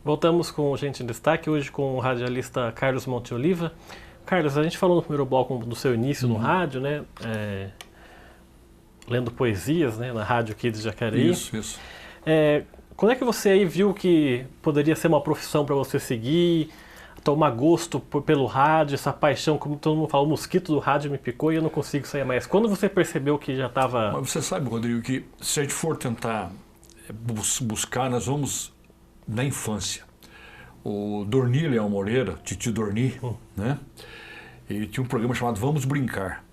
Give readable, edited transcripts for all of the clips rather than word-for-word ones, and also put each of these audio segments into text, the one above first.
Voltamos com o Gente em Destaque, hoje com o radialista Carlos Monte Oliva. Carlos, a gente falou no primeiro bloco do seu início no rádio, né? Lendo poesias, né? Na Rádio aqui de Jacareí. Isso. Quando é que você aí viu que poderia ser uma profissão para você seguir, tomar gosto pelo rádio, essa paixão, como todo mundo fala, o mosquito do rádio me picou e eu não consigo sair mais. Quando você percebeu que já estava... Mas você sabe, Rodrigo, que se a gente for tentar buscar, nós vamos na infância. O Dorni Leão Moreira, Titio Dorni, né? Ele tinha um programa chamado Vamos Brincar.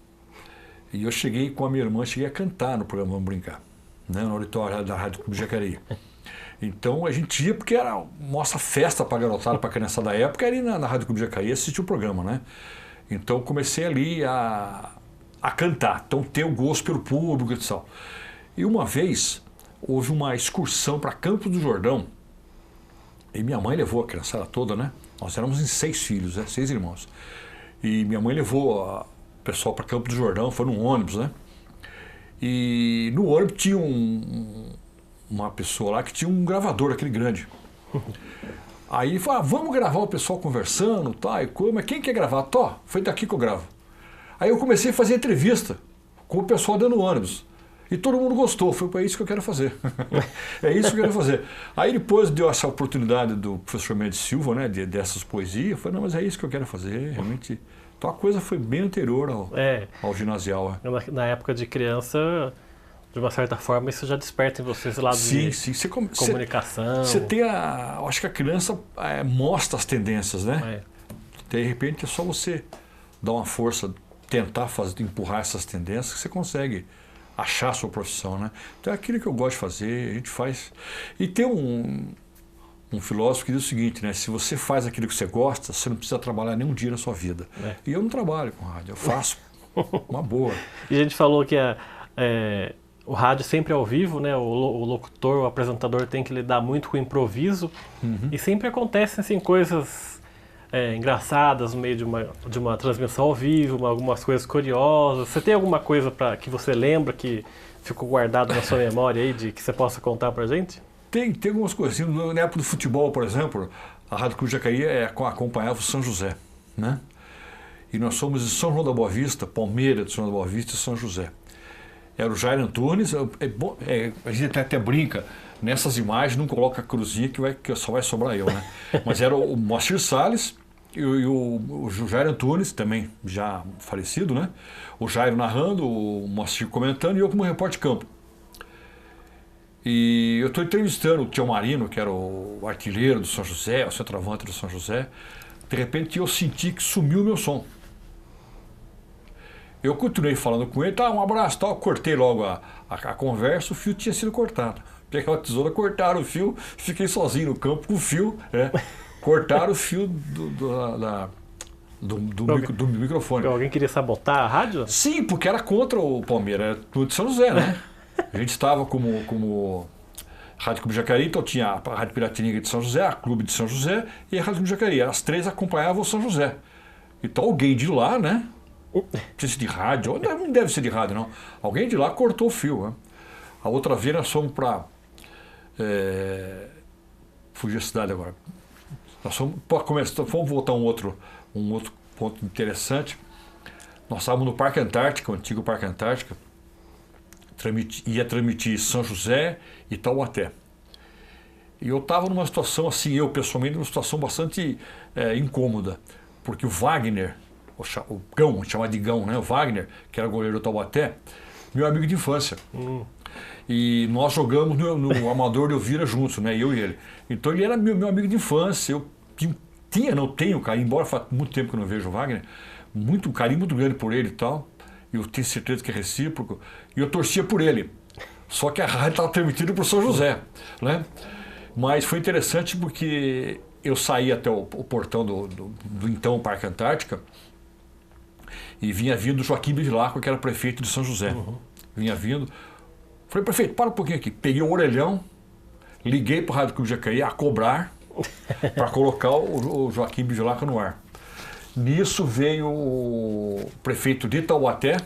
E eu cheguei com a minha irmã, cheguei a cantar no programa Vamos Brincar, né? No auditório da Rádio Clube Jacareí. Então a gente ia, porque era nossa festa para garotada, para criança da época, era ir na Rádio Clube Jacareí assistir o programa, né? Então eu comecei ali a cantar, então ter o gosto pelo público e tal. E uma vez houve uma excursão para Campos do Jordão, e minha mãe levou a criançada toda, né? Nós éramos em 6 filhos, né? 6 irmãos. E minha mãe levou o pessoal para Campos do Jordão, foi num ônibus, né? E no ônibus tinha uma pessoa lá que tinha um gravador, aquele grande. Aí ele falou, vamos gravar o pessoal conversando, tá? E como? Quem quer gravar? Tó, foi daqui que eu gravo. Aí eu comecei a fazer entrevista com o pessoal dentro do ônibus. E todo mundo gostou, foi isso que eu quero fazer. É isso que eu quero fazer. Aí depois deu essa oportunidade do professor Mendes Silva, né, dessas poesias, eu falei, não, mas é isso que eu quero fazer, realmente. Então a coisa foi bem anterior ao ginasial. Na época de criança, de uma certa forma, isso já desperta em você esse lado de comunicação. Você tem acho que a criança mostra as tendências, né? De repente é só você dar uma força, tentar empurrar essas tendências que você consegue achar a sua profissão, né? Então é aquilo que eu gosto de fazer, a gente faz. E tem um filósofo que diz o seguinte, né? Se você faz aquilo que você gosta, você não precisa trabalhar nenhum dia na sua vida. E eu não trabalho com rádio, eu faço uma boa. E a gente falou que o rádio sempre é ao vivo, né? O locutor, o apresentador tem que lidar muito com o improviso. E sempre acontecem assim, coisas engraçadas no meio de uma transmissão ao vivo, algumas coisas curiosas. Você tem alguma coisa que você lembra que ficou guardado na sua memória aí, que você possa contar pra gente? Tem algumas coisinhas. Na época do futebol, por exemplo, a Rádio Clube Jacareí acompanhava o São José, né? E nós somos de São João da Boa Vista, Palmeiras de São João da Boa Vista e São José. Era o Jair Antunes, a gente até brinca, nessas imagens não coloca a cruzinha que só vai sobrar eu, né? Mas era o Moacir Salles e o Jair Antunes, também já falecido, né? O Jair narrando, o Moacir comentando e eu como repórter de campo. E eu estou entrevistando o Tio Marino, que era o artilheiro do São José, o centroavante do São José. De repente eu senti que sumiu o meu som. Eu continuei falando com ele, um abraço, tal, cortei logo a conversa, o fio tinha sido cortado. Peguei a tesoura, cortaram o fio, fiquei sozinho no campo com o fio, cortaram o fio do microfone. Alguém queria sabotar a rádio? Sim, porque era contra o Palmeiras, era tudo de São José, né? A gente estava como Rádio Clube Jacareí, então tinha a Rádio Piratininga de São José, a Clube de São José e a Rádio Clube Jacareí. As três acompanhavam o São José. Então alguém de lá, né? Não precisa ser de rádio, não deve ser de rádio, não. Alguém de lá cortou o fio, né? A outra vez nós fomos para... Fugir a cidade agora. Nós fomos voltar um outro ponto interessante. Nós estávamos no Parque Antártica, o antigo Parque Antártica. Ia transmitir São José e Taubaté. E eu estava numa situação assim, eu pessoalmente, numa situação bastante incômoda, porque o Wagner, o Gão, chamado de Gão, né? O Wagner, que era goleiro do Taubaté, meu amigo de infância. E nós jogamos no Amador de Elvira juntos, né? Eu e ele. Então ele era meu amigo de infância. Eu não tenho carinho, embora faz muito tempo que eu não vejo o Wagner, muito carinho muito grande por ele e tal. Eu tenho certeza que é recíproco. E eu torcia por ele. Só que a rádio estava transmitida por São José, né? Mas foi interessante porque eu saí até o portão do então Parque Antártica e vinha vindo o Joaquim Bevilacqua, que era prefeito de São José. Vinha vindo. Falei, prefeito, para um pouquinho aqui. Peguei o orelhão, liguei para o Rádio Clube Jacareí a cobrar para colocar o Joaquim Bevilacqua no ar. Nisso veio o prefeito de Taubaté,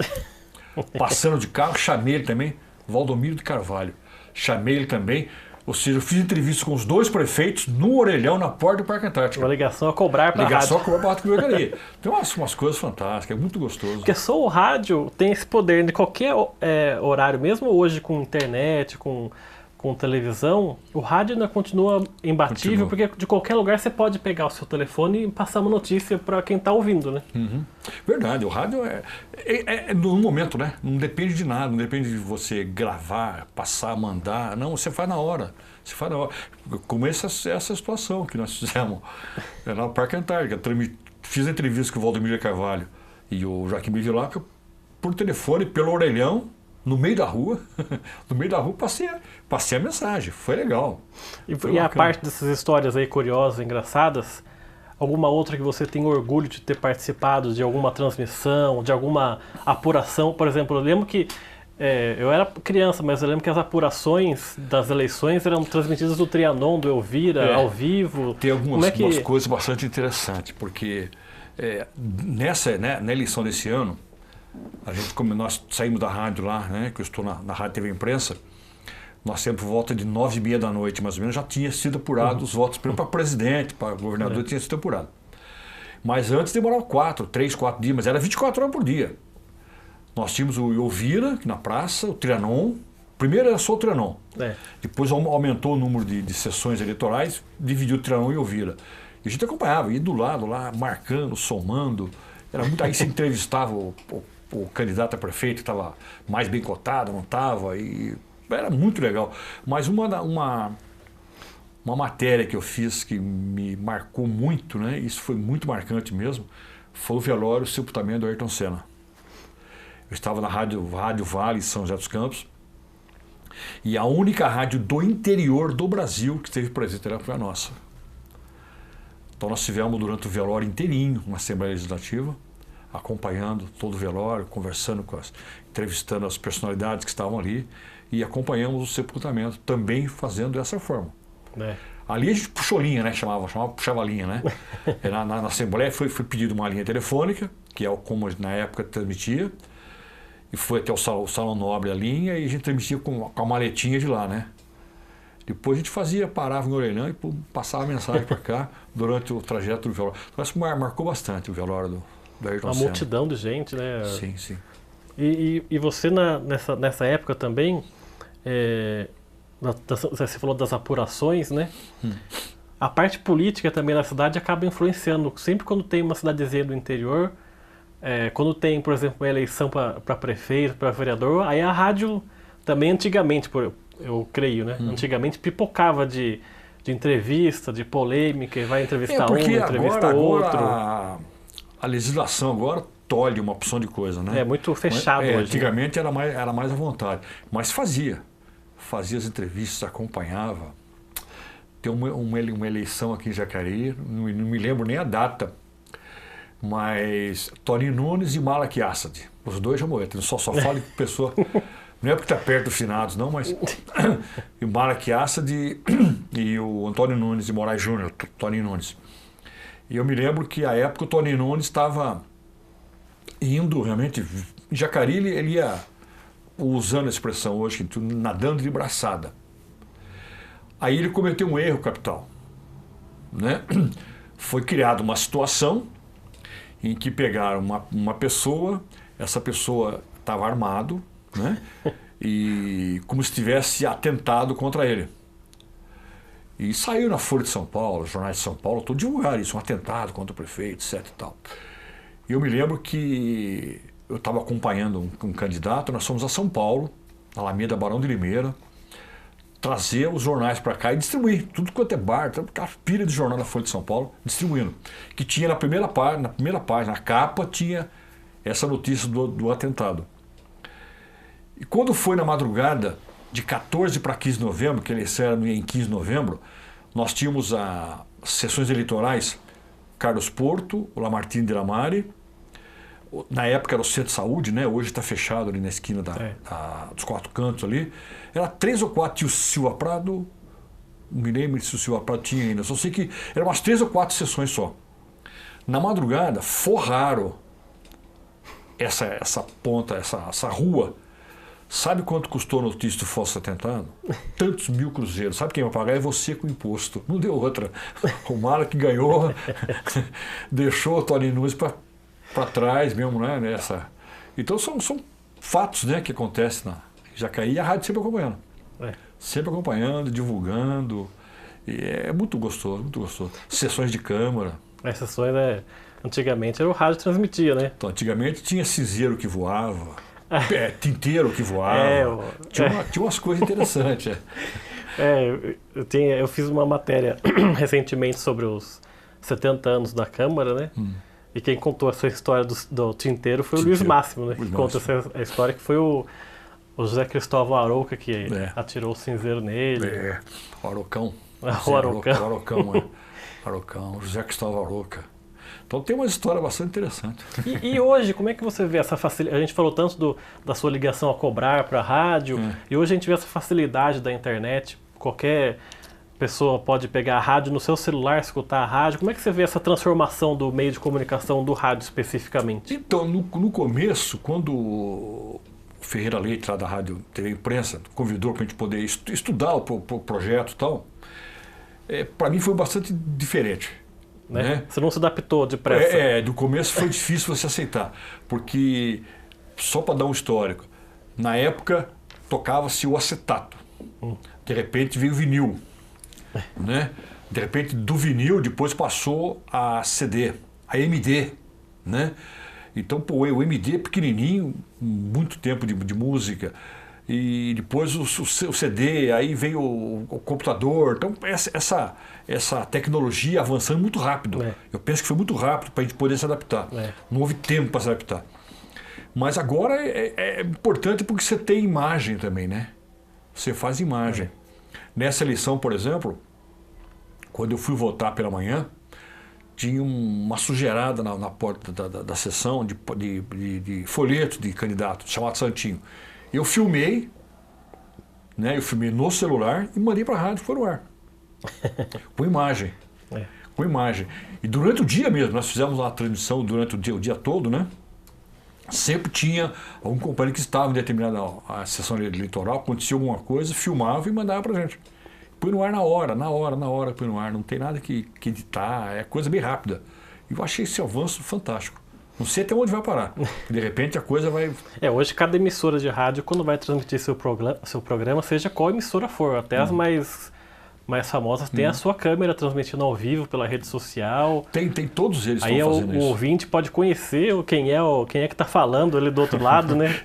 passando de carro, chamei ele também, Valdomiro de Carvalho. Chamei ele também, Ou seja, eu fiz entrevista com os 2 prefeitos no orelhão, na porta do Parque Antártico. Uma ligação a cobrar para a rádio. Ligação a cobrar para a rádio. Tem umas coisas fantásticas, é muito gostoso. Porque só o rádio tem esse poder de qualquer horário, mesmo hoje com internet, com televisão, o rádio ainda continua imbatível, porque de qualquer lugar você pode pegar o seu telefone e passar uma notícia para quem está ouvindo, né? Uhum. Verdade, o rádio é no momento, né? Não depende de nada, não depende de você gravar, passar, mandar, não, você faz na hora. Você faz na hora. Como essa situação que nós fizemos no Parque Antártico. Fiz a entrevista com o Valdemir Carvalho e o Joaquim Bevilacqua por telefone, pelo orelhão, no meio da rua, passei a mensagem, foi legal. E a parte dessas histórias aí curiosas, engraçadas, alguma outra que você tem orgulho de ter participado de alguma transmissão, de alguma apuração? Por exemplo, eu lembro que, eu era criança, mas eu lembro que as apurações das eleições eram transmitidas do Trianon, do Elvira, ao vivo. Tem algumas coisas bastante interessantes, porque na eleição desse ano, como nós saímos da rádio lá, né, que eu estou na Rádio TV Imprensa, nós sempre por volta de 9h30 da noite, mais ou menos, já tinha sido apurado os votos para presidente, para governador, tinha sido apurado. Mas antes demorava 3, 4 dias, mas era 24 horas por dia. Nós tínhamos o Elvira, na praça, o Trianon. Primeiro era só o Trianon. Depois aumentou o número de sessões eleitorais, dividiu o Trianon e o Elvira. E a gente acompanhava, ia do lado lá, marcando, somando. Era muito, aí se entrevistava o candidato a prefeito que estava mais bem cotado, não estava, e era muito legal. Mas uma matéria que eu fiz que me marcou muito, né? Isso foi muito marcante mesmo, foi o velório e o sepultamento do Ayrton Senna. Eu estava na Rádio Vale, São José dos Campos, e a única rádio do interior do Brasil que esteve presente foi a nossa. Então nós tivemos durante o velório inteirinho uma Assembleia Legislativa, acompanhando todo o velório, conversando entrevistando as personalidades que estavam ali, e acompanhamos o sepultamento, também fazendo dessa forma. Ali a gente puxou linha, né? Puxava linha, né? Na Assembleia foi pedido uma linha telefônica, que é como na época transmitia, e foi até o Salão Nobre a linha, e a gente transmitia com a maletinha de lá, né? Depois a gente parava no orelhão e passava a mensagem para cá durante o trajeto do velório. Então isso marcou bastante o velório do Ayrton Senna. Uma multidão de gente, né? Sim, sim. E você nessa época também, você falou das apurações, né? A parte política também na cidade acaba influenciando. Sempre quando tem uma cidadezinha do interior, quando tem, por exemplo, uma eleição para prefeito, para vereador, aí a rádio também antigamente, eu creio, né? Antigamente pipocava de entrevista, de polêmica, e vai entrevistar entrevista outro. A legislação agora tolhe uma opção de coisa, né? É muito fechado hoje. Antigamente era mais à vontade, mas fazia as entrevistas, acompanhava. Tem uma eleição aqui em Jacareí, não me lembro nem a data, mas Toninho Nunes e Malak Assad, os dois já morreram, só falo com pessoa, não é porque está perto dos finados não, mas o Malak Assad e o Antônio Nunes de Moraes Júnior, Toninho Nunes. E eu me lembro que à época o Toninho Nunes estava indo realmente, em Jacareí ele ia, usando a expressão hoje, nadando de braçada. Aí ele cometeu um erro capital, né? Foi criada uma situação em que pegaram uma pessoa, essa pessoa estava armado, né? E como se tivesse atentado contra ele. E saiu na Folha de São Paulo, jornais de São Paulo, todo divulgar isso, um atentado contra o prefeito, etc. E tal. E eu me lembro que eu estava acompanhando um candidato, nós fomos a São Paulo, na Alameda Barão de Limeira, trazer os jornais para cá e distribuir, tudo quanto é bar, a pilha de jornal da Folha de São Paulo, distribuindo. Que tinha na primeira página, na capa, tinha essa notícia do atentado. E quando foi na madrugada, de 14 para 15 de novembro, que a eleição era em 15 de novembro, nós tínhamos as sessões eleitorais, Carlos Porto, o Lamartine de Lamare, na época era o Centro de Saúde, né? Hoje está fechado ali na esquina dos Quatro Cantos ali. Era 3 ou 4, tinha o Silva Prado, não me lembro se o Silva Prado tinha ainda, só sei que eram umas 3 ou 4 sessões só. Na madrugada, forraram essa ponta, essa rua, Sabe quanto custou a notícia do falso atentado? Tantos mil cruzeiros. Sabe quem vai pagar? É você com o imposto. Não deu outra. O Mara que ganhou deixou o Tony Nunes para trás mesmo, né? Nessa. Então são fatos, né, que acontecem na Jacareí e a rádio sempre acompanhando. Sempre acompanhando, divulgando. E é muito gostoso, muito gostoso. Sessões de câmara. As sessões, antigamente era o rádio que transmitia, né? Então, antigamente tinha cinzeiro que voava. Tinteiro que voava. Tinha umas coisas interessantes. Eu fiz uma matéria recentemente sobre os 70 anos da Câmara, né? E quem contou essa história do tinteiro foi o Luiz Máximo, né? Que conta essa história que foi o José Cristóvão Arouca que atirou o cinzeiro nele. O Arocão. O Arocão. Arocão, José Cristóvão Arouca. Então tem uma história bastante interessante. E hoje, como é que você vê essa facilidade? A gente falou tanto da sua ligação a cobrar para a rádio, e hoje a gente vê essa facilidade da internet. Qualquer pessoa pode pegar a rádio no seu celular, escutar a rádio. Como é que você vê essa transformação do meio de comunicação do rádio especificamente? Então, no começo, quando o Ferreira Leite, lá da Rádio TV Imprensa, convidou para a gente poder estudar o projeto e tal, para mim foi bastante diferente. Né? Você não se adaptou depressa. Do começo foi difícil você aceitar, porque, só para dar um histórico, na época tocava-se o acetato, de repente veio o vinil, né? De repente do vinil depois passou a CD, a MD, né? Então o MD pequenininho, muito tempo de música, e depois o CD, aí veio o computador. Então essa tecnologia avançando muito rápido. Eu penso que foi muito rápido para a gente poder se adaptar. Não houve tempo para se adaptar. Mas agora é importante porque você tem imagem também, né? Você faz imagem. Nessa eleição, por exemplo, quando eu fui votar pela manhã, tinha uma sujeirada na porta da sessão de folheto de candidato, chamado Santinho. Eu filmei, né? Eu filmei no celular e mandei para a rádio, foi no ar. Com imagem. Com imagem. E durante o dia mesmo, nós fizemos uma transmissão durante o dia todo, né? Sempre tinha algum companheiro que estava em determinada sessão eleitoral, acontecia alguma coisa, filmava e mandava para a gente. Põe no ar na hora, põe no ar. Não tem nada que editar, é coisa bem rápida. E eu achei esse avanço fantástico. Não sei até onde vai parar. De repente a coisa vai... Hoje cada emissora de rádio, quando vai transmitir seu programa, seja qual emissora for, até as mais famosas, tem a sua câmera transmitindo ao vivo pela rede social. Tem todos eles aí estão fazendo isso. O ouvinte pode conhecer quem é que está falando ali do outro lado, né?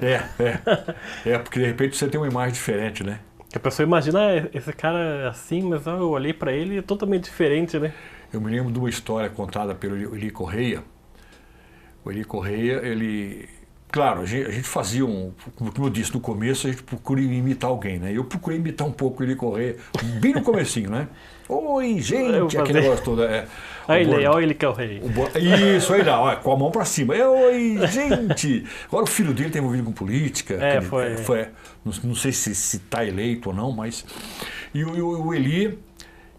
Porque de repente você tem uma imagem diferente, né? A pessoa imagina, esse cara é assim, mas eu olhei para ele e é totalmente diferente, né? Eu me lembro de uma história contada pelo Eli Correia. O Eli Correia, ele... Claro, a gente fazia como eu disse no começo, a gente procura imitar alguém, né? Eu procurei imitar um pouco o Eli Correia, bem no comecinho, né? Oi, gente, aquele negócio todo. Olha ele que é o rei. Isso, aí lá, com a mão pra cima. Oi, gente! Agora o filho dele está envolvido com política. Foi. Não sei se tá eleito ou não, mas... E o Eli,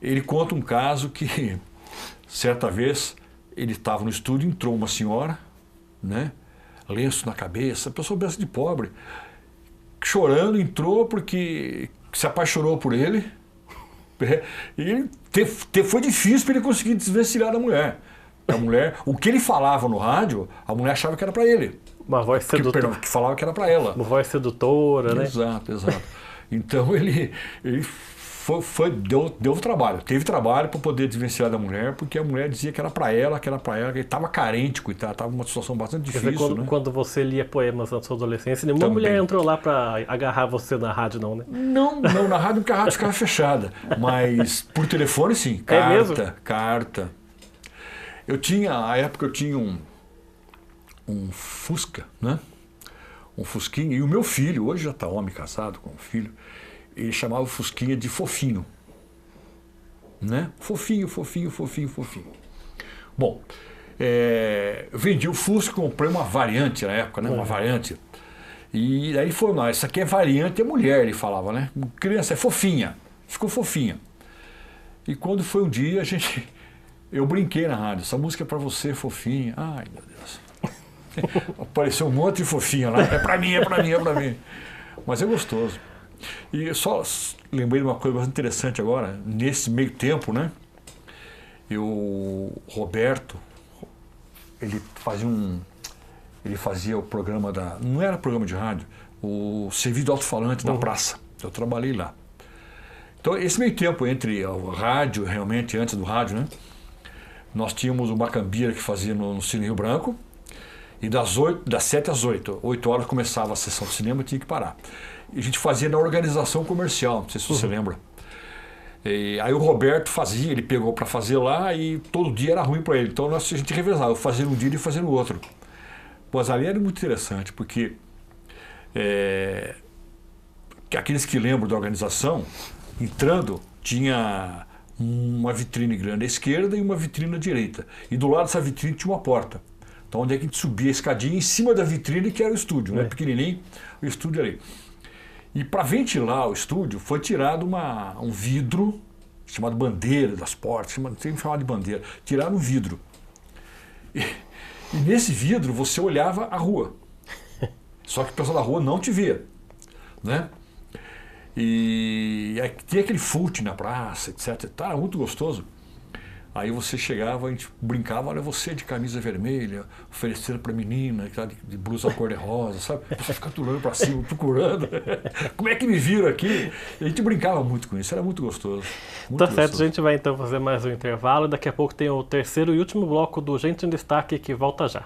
ele conta um caso que, certa vez, ele estava no estúdio, entrou uma senhora, né? Lenço na cabeça, pessoa benção de pobre, chorando, entrou porque se apaixonou por ele. E foi difícil para ele conseguir desvencilhar da mulher. O que ele falava no rádio, a mulher achava que era para ele. Uma voz sedutora. Que falava que era para ela. Uma voz sedutora, né? Exato. Então ele deu trabalho. Teve trabalho para poder desvencilhar da mulher, porque a mulher dizia que era para ela, que ele estava carente, coitado, estava numa situação bastante difícil. Quer dizer, quando você lia poemas na sua adolescência, nenhuma mulher entrou lá para agarrar você na rádio, não, né? Não, na rádio, porque a rádio ficava fechada. Mas por telefone, sim. Carta. Na época eu tinha um Fusca, né? Um Fusquinha. E o meu filho, hoje já está homem casado com um filho, ele chamava o Fusquinha de fofinho. Né? Fofinho. Bom, vendi o Fusca, comprei uma variante na época, né? Uma variante. E aí ele falou, não, essa aqui é variante, é mulher, ele falava, né? Criança é fofinha. Ficou fofinha. E quando foi um dia, eu brinquei na rádio, essa música é pra você, fofinha. Ai, meu Deus. Apareceu um monte de fofinha lá. É pra mim. Mas é gostoso. E só lembrei de uma coisa bastante interessante agora, nesse meio tempo, né? O Roberto, ele fazia o programa não era programa de rádio, o serviço do alto-falante da praça. Eu trabalhei lá. Então, esse meio tempo entre o rádio, realmente, antes do rádio, né? Nós tínhamos o Macambira que fazia no Cine Rio Branco, e das 7 às 8 horas começava a sessão de cinema e tinha que parar. E a gente fazia na organização comercial, não sei se você lembra. E aí o Roberto fazia, ele pegou para fazer lá e todo dia era ruim para ele. Então a gente revezava, eu fazia um dia e ele fazia no outro. Mas ali era muito interessante, porque aqueles que lembram da organização, entrando, tinha uma vitrine grande à esquerda e uma vitrine à direita. E do lado dessa vitrine tinha uma porta. Então onde é que a gente subia a escadinha em cima da vitrine, que era o estúdio, né? Pequenininho, o estúdio ali. E para ventilar o estúdio foi tirado um vidro, chamado bandeira das portas, tem que falar de bandeira, tiraram um vidro. E nesse vidro você olhava a rua. Só que o pessoal da rua não te via, né? E aí tinha aquele fute na praça, etc. Era muito gostoso. Aí você chegava, a gente brincava, olha você de camisa vermelha, oferecendo para a menina, de blusa cor-de-rosa, sabe? Você fica olhando para cima, procurando. Como é que me viram aqui? E a gente brincava muito com isso, era muito gostoso. Muito Tá certo, a gente vai então fazer mais um intervalo. Daqui a pouco tem o terceiro e último bloco do Gente em Destaque, que volta já.